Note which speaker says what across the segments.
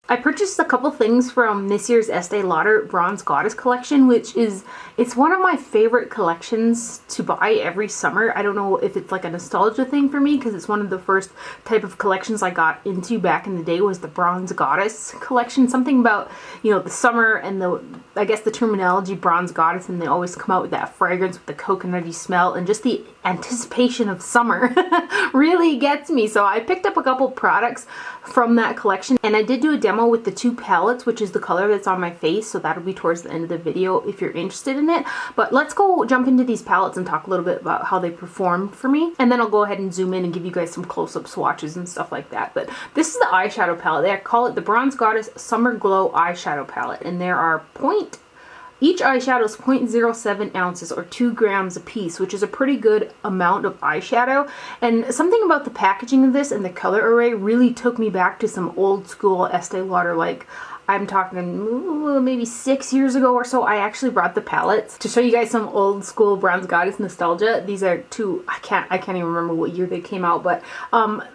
Speaker 1: I purchased a couple things from this year's Estee Lauder Bronze Goddess collection, which it's one of my favorite collections to buy every summer. I don't know if it's like a nostalgia thing for me because it's one of the first type of collections I got into back in the day was the Bronze Goddess collection. Something about, you know, the summer and I guess the terminology Bronze Goddess, and they always come out with that fragrance with the coconutty smell, and just the anticipation of summer really gets me. So I picked up a couple products from that collection, and I did do a demo with the 2 palettes, which is the color that's on my face, so that'll be towards the end of the video if you're interested in it. But let's go jump into these palettes and talk a little bit about how they performed for me, and then I'll go ahead and zoom in and give you guys some close-up swatches and stuff like that. But this is the eyeshadow palette. They call it the Bronze Goddess Summer Glow Eyeshadow Palette, and there are each eyeshadow is 0.07 ounces or 2 grams a piece, which is a pretty good amount of eyeshadow. And something about the packaging of this and the color array really took me back to some old school Estee Lauder, like I'm talking maybe 6 years ago or so. I actually brought the palettes to show you guys some old school Bronze Goddess nostalgia. These are 2, I can't even remember what year they came out, but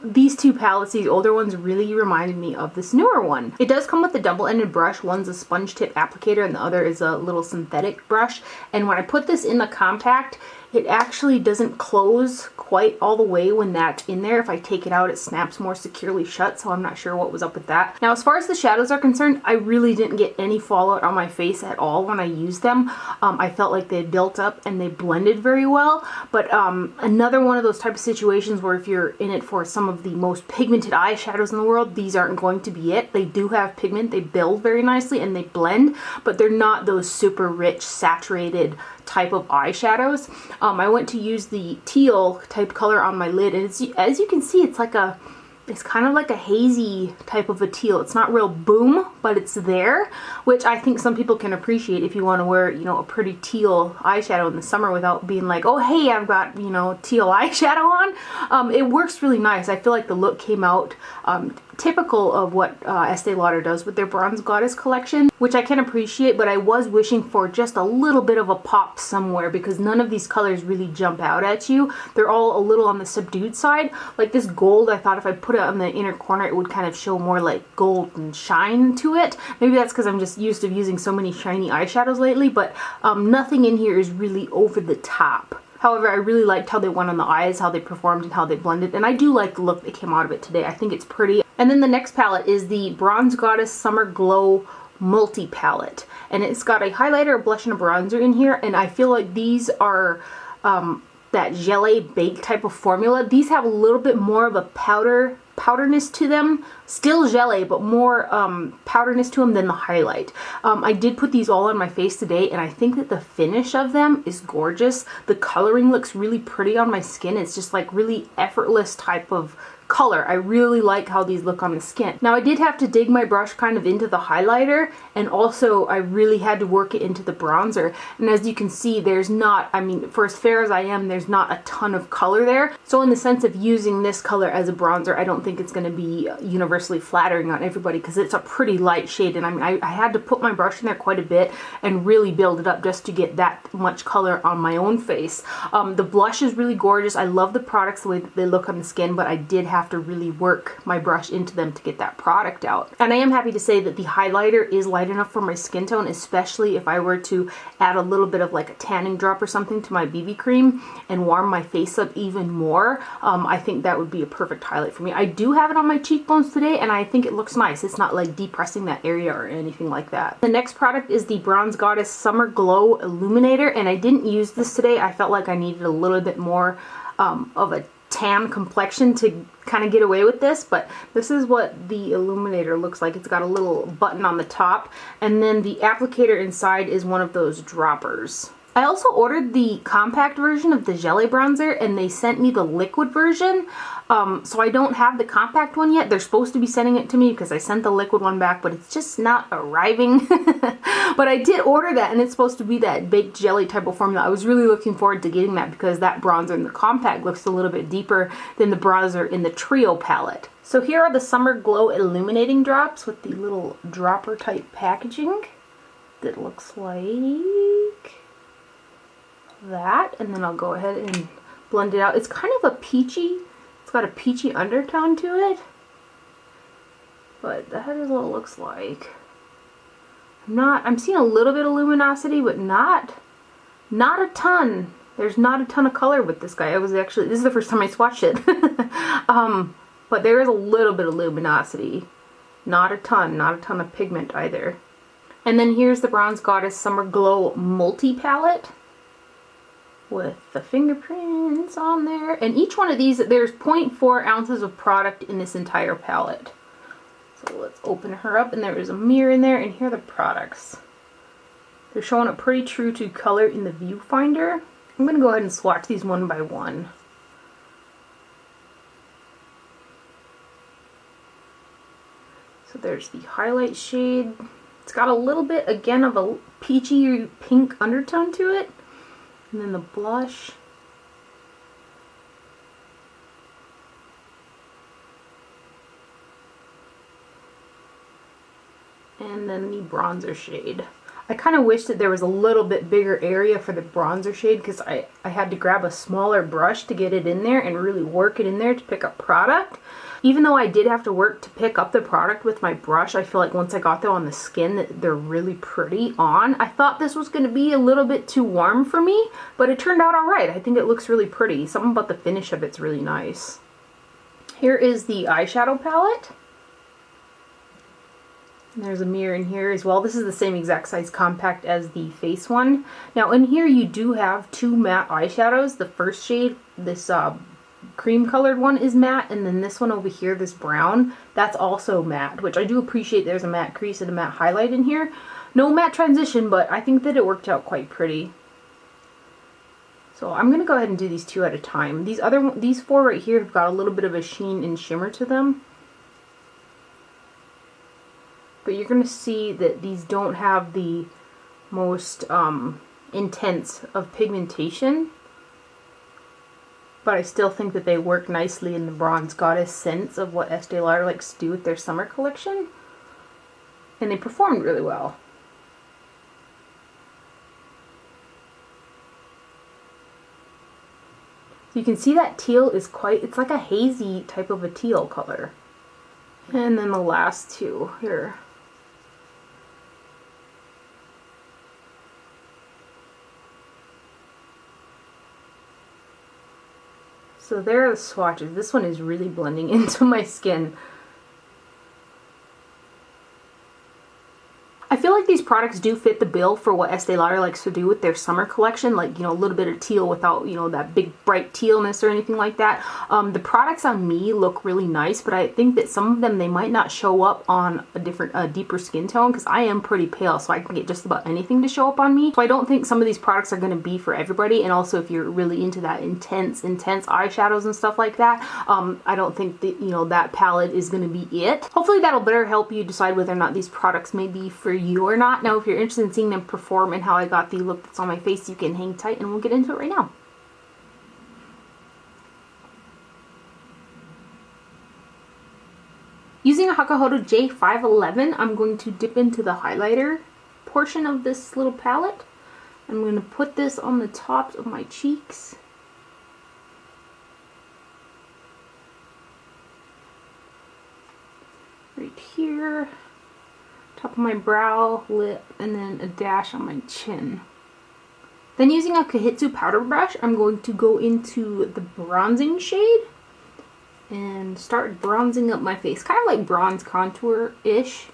Speaker 1: these 2 palettes, these older ones, really reminded me of this newer one. It does come with a double-ended brush. One's a sponge tip applicator and the other is a little synthetic brush. And when I put this in the compact, it actually doesn't close quite all the way when that's in there. If I take it out, it snaps more securely shut, so I'm not sure what was up with that. Now, as far as the shadows are concerned, I really didn't get any fallout on my face at all when I used them. I felt like they built up and they blended very well, but another one of those type of situations where if you're in it for some of the most pigmented eyeshadows in the world, these aren't going to be it. They do have pigment, they build very nicely, and they blend, but they're not those super rich, saturated type of eyeshadows. I went to use the teal type color on my lid, and as you can see, it's kind of like a hazy type of a teal. It's not real boom, but it's there, which I think some people can appreciate if you want to wear, you know, a pretty teal eyeshadow in the summer without being like, oh hey, I've got, you know, teal eyeshadow on. It works really nice. I feel like the look came out typical of what Estee Lauder does with their Bronze Goddess collection, which I can appreciate, but I was wishing for just a little bit of a pop somewhere because none of these colors really jump out at you. They're all a little on the subdued side. Like this gold, I thought if I put it on the inner corner, it would kind of show more like gold and shine to it. Maybe that's because I'm just used to using so many shiny eyeshadows lately, but nothing in here is really over the top. However, I really liked how they went on the eyes, how they performed, and how they blended, and I do like the look that came out of it today. I think it's pretty. And then the next palette is the Bronze Goddess Summer Glow Multi Palette, and it's got a highlighter, a blush, and a bronzer in here, and I feel like these are that gelée bake type of formula. These have a little bit more of a powderness to them. Still gelée, but more powderness to them than the highlight. I did put these all on my face today, and I think that the finish of them is gorgeous. The coloring looks really pretty on my skin. It's just like really effortless type of color. I really like how these look on the skin. Now, I did have to dig my brush kind of into the highlighter, and also I really had to work it into the bronzer. And as you can see, there's not, I mean, for as fair as I am, there's not a ton of color there. So in the sense of using this color as a bronzer, I don't think it's going to be universally flattering on everybody because it's a pretty light shade. And I mean, I had to put my brush in there quite a bit and really build it up just to get that much color on my own face. The blush is really gorgeous. I love the products, the way that they look on the skin, but I did have to really work my brush into them to get that product out. And I am happy to say that the highlighter is light enough for my skin tone, especially if I were to add a little bit of like a tanning drop or something to my BB cream and warm my face up even more. I think that would be a perfect highlight for me. I do have it on my cheekbones today, and I think it looks nice. It's not like depressing that area or anything like that. The next product is the Bronze Goddess Summer Glow Illuminator, and I didn't use this today. I felt like I needed a little bit more of a tan complexion to kind of get away with this, but this is what the illuminator looks like. It's got a little button on the top, and then the applicator inside is one of those droppers. I also ordered the compact version of the gelée bronzer, and they sent me the liquid version. So I don't have the compact one yet. They're supposed to be sending it to me because I sent the liquid one back, but it's just not arriving. But I did order that, and it's supposed to be that baked jelly type of formula. I was really looking forward to getting that because that bronzer in the compact looks a little bit deeper than the bronzer in the Trio palette. So here are the Summer Glow Illuminating Drops with the little dropper type packaging that looks like that. And then I'll go ahead and blend it out. It's kind of a peachy, it's got a peachy undertone to it. But that is what it looks like. I'm seeing a little bit of luminosity, but not a ton. There's not a ton of color with this guy. This is the first time I swatched it. But there is a little bit of luminosity. Not a ton of pigment either. And then here's the Bronze Goddess Summer Glow Multi-Palette with the fingerprints on there. And each one of these, there's 0.4 ounces of product in this entire palette. So let's open her up, and there is a mirror in there, and here are the products. They're showing up pretty true to color in the viewfinder. I'm going to go ahead and swatch these one by one. So there's the highlight shade. It's got a little bit, again, of a peachy pink undertone to it. And then the blush. And then the bronzer shade. I kind of wish that there was a little bit bigger area for the bronzer shade, because I had to grab a smaller brush to get it in there and really work it in there to pick up product. Even though I did have to work to pick up the product with my brush, I feel like once I got them on the skin, they're really pretty on. I thought this was going to be a little bit too warm for me, but it turned out alright. I think it looks really pretty. Something about the finish of it's really nice. Here is the eyeshadow palette. And there's a mirror in here as well. This is the same exact size compact as the face one. Now in here you do have two matte eyeshadows. The first shade, this cream colored one, is matte, and then this one over here, this brown, that's also matte, which I do appreciate. There's a matte crease and a matte highlight in here. No matte transition, but I think that it worked out quite pretty. So I'm going to go ahead and do these two at a time. These four right here have got a little bit of a sheen and shimmer to them. But you're going to see that these don't have the most intense of pigmentation. But I still think that they work nicely in the Bronze Goddess sense of what Estee Lauder likes to do with their summer collection. And they performed really well. So you can see that teal is it's like a hazy type of a teal color. And then the last two here. So there are the swatches. This one is really blending into my skin. I feel like these products do fit the bill for what Estee Lauder likes to do with their summer collection. Like, you know, a little bit of teal without, you know, that big bright tealness or anything like that. The products on me look really nice, but I think that some of them, they might not show up on a deeper skin tone, because I am pretty pale, so I can get just about anything to show up on me. So I don't think some of these products are going to be for everybody. And also, if you're really into that intense eyeshadows and stuff like that, I don't think that, you know, that palette is going to be it. Hopefully that'll better help you decide whether or not these products may be for you or not. Now, if you're interested in seeing them perform and how I got the look that's on my face, you can hang tight and we'll get into it right now. Using a Hakuhodo J511, I'm going to dip into the highlighter portion of this little palette. I'm going to put this on the tops of my cheeks. Right here. Top of my brow, lip, and then a dash on my chin. Then using a Kohitsu powder brush, I'm going to go into the bronzing shade and start bronzing up my face. Kind of like bronze contour-ish.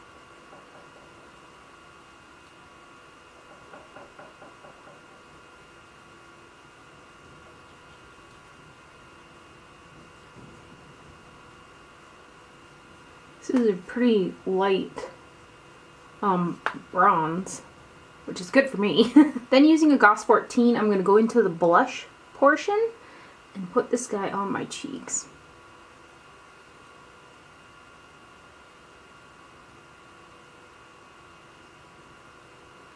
Speaker 1: This is a pretty light bronze, which is good for me. Then using a Goss 14, I'm going to go into the blush portion and put this guy on my cheeks.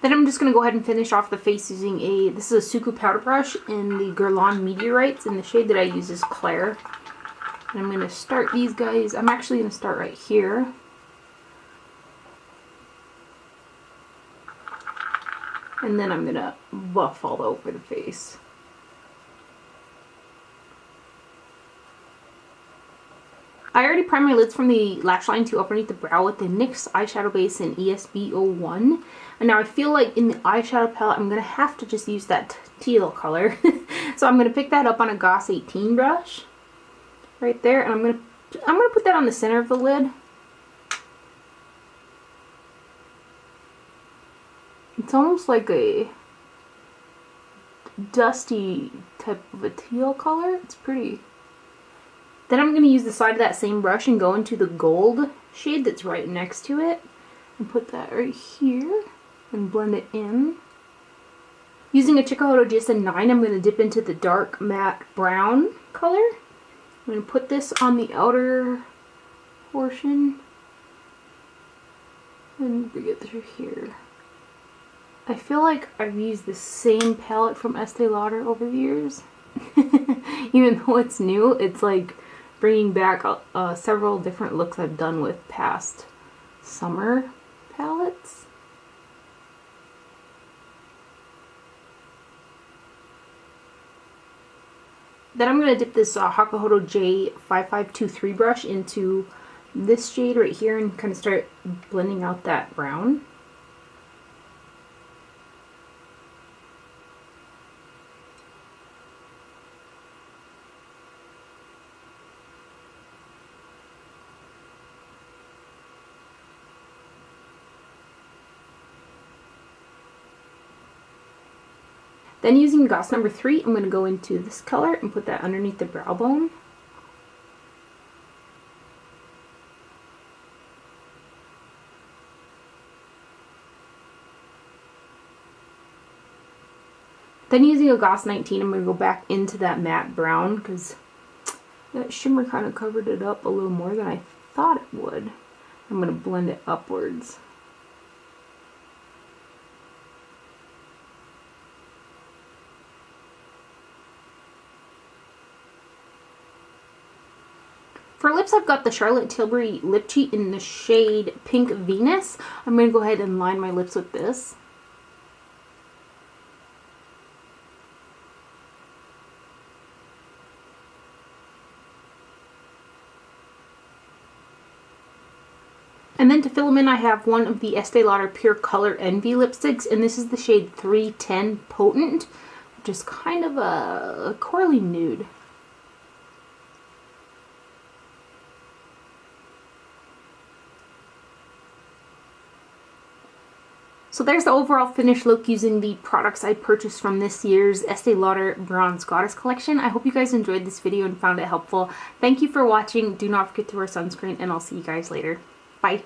Speaker 1: Then I'm just going to go ahead and finish off the face using this is a Suku powder brush in the Guerlain Meteorites, and the shade that I use is Claire. And I'm going to start these guys, I'm actually going to start right here. And then I'm going to buff all over the face. I already prime my lids from the lash line to underneath the brow with the NYX eyeshadow base in ESB01. And now I feel like in the eyeshadow palette, I'm going to have to just use that teal color. So I'm going to pick that up on a Goss 18 brush right there. And I'm going to put that on the center of the lid. It's almost like a dusty type of a teal color. It's pretty. Then I'm going to use the side of that same brush and go into the gold shade that's right next to it and put that right here and blend it in. Using a Chikuhodo GSN 9, I'm going to dip into the dark matte brown color. I'm going to put this on the outer portion and bring it through here. I feel like I've used the same palette from Estee Lauder over the years. Even though it's new, it's like bringing back several different looks I've done with past summer palettes. Then I'm going to dip this Hakuhodo J5523 brush into this shade right here and kind of start blending out that brown. Then using Goss number 3, I'm going to go into this color and put that underneath the brow bone. Then using a Goss 19, I'm going to go back into that matte brown because that shimmer kind of covered it up a little more than I thought it would. I'm going to blend it upwards. For lips, I've got the Charlotte Tilbury Lip Cheat in the shade Pink Venus. I'm going to go ahead and line my lips with this. And then to fill them in, I have one of the Estee Lauder Pure Color Envy lipsticks, and this is the shade 310 Potent, which is kind of a corally nude. So there's the overall finished look using the products I purchased from this year's Estee Lauder Bronze Goddess collection. I hope you guys enjoyed this video and found it helpful. Thank you for watching. Do not forget to wear sunscreen, and I'll see you guys later. Bye.